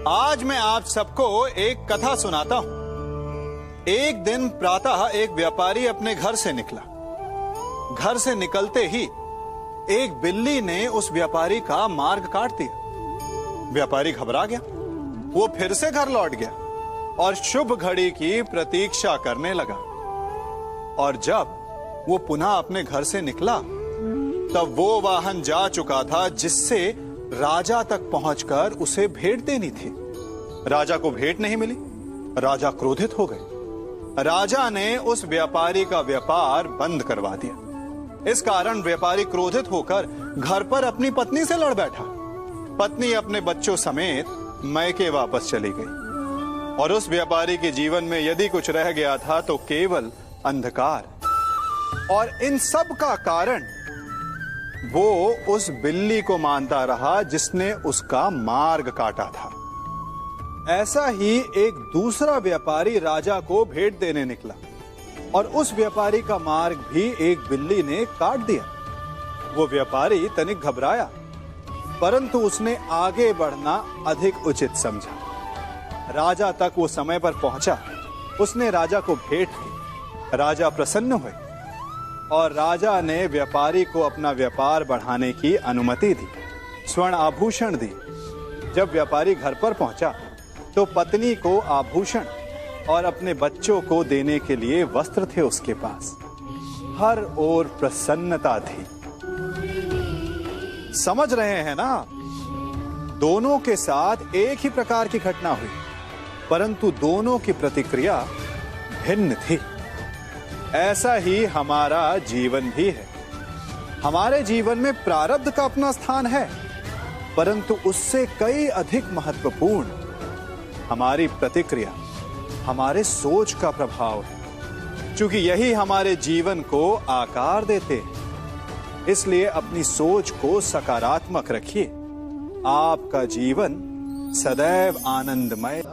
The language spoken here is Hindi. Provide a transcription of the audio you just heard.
आज मैं आप सबको एक कथा सुनाता हूं। एक दिन प्रातः एक व्यापारी अपने घर से निकला। घर से निकलते ही एक बिल्ली ने उस व्यापारी का मार्ग काट दिया। व्यापारी घबरा गया। वो फिर से घर लौट गया और शुभ घड़ी की प्रतीक्षा करने लगा। और जब वो पुनः अपने घर से निकला तब वो वाहन जा चुका था जिससे राजा तक पहुंचकर उसे भेंट देनी थी। राजा को भेंट नहीं मिली। राजा क्रोधित हो गए। राजा ने उस व्यापारी का व्यापार बंद करवा दिया। इस कारण व्यापारी क्रोधित होकर घर पर अपनी पत्नी से लड़ बैठा। पत्नी अपने बच्चों समेत मैके वापस चली गई और उस व्यापारी के जीवन में यदि कुछ रह गया था तो केवल अंधकार। और इन सब का कारण वो उस बिल्ली को मानता रहा जिसने उसका मार्ग काटा था। ऐसा ही एक दूसरा व्यापारी राजा को भेंट देने निकला और उस व्यापारी का मार्ग भी एक बिल्ली ने काट दिया। वो व्यापारी तनिक घबराया, परंतु उसने आगे बढ़ना अधिक उचित समझा। राजा तक वो समय पर पहुंचा। उसने राजा को भेंट की। राजा प्रसन्न हुए और राजा ने व्यापारी को अपना व्यापार बढ़ाने की अनुमति दी, स्वर्ण आभूषण दी। जब व्यापारी घर पर पहुंचा तो पत्नी को आभूषण और अपने बच्चों को देने के लिए वस्त्र थे उसके पास। हर ओर प्रसन्नता थी। समझ रहे हैं ना? दोनों के साथ एक ही प्रकार की घटना हुई, परंतु दोनों की प्रतिक्रिया भिन्न थी। ऐसा ही हमारा जीवन भी है। हमारे जीवन में प्रारब्ध का अपना स्थान है, परंतु उससे कई अधिक महत्वपूर्ण हमारी प्रतिक्रिया, हमारे सोच का प्रभाव है। क्योंकि यही हमारे जीवन को आकार देते हैं। इसलिए अपनी सोच को सकारात्मक रखिए। आपका जीवन सदैव आनंदमय।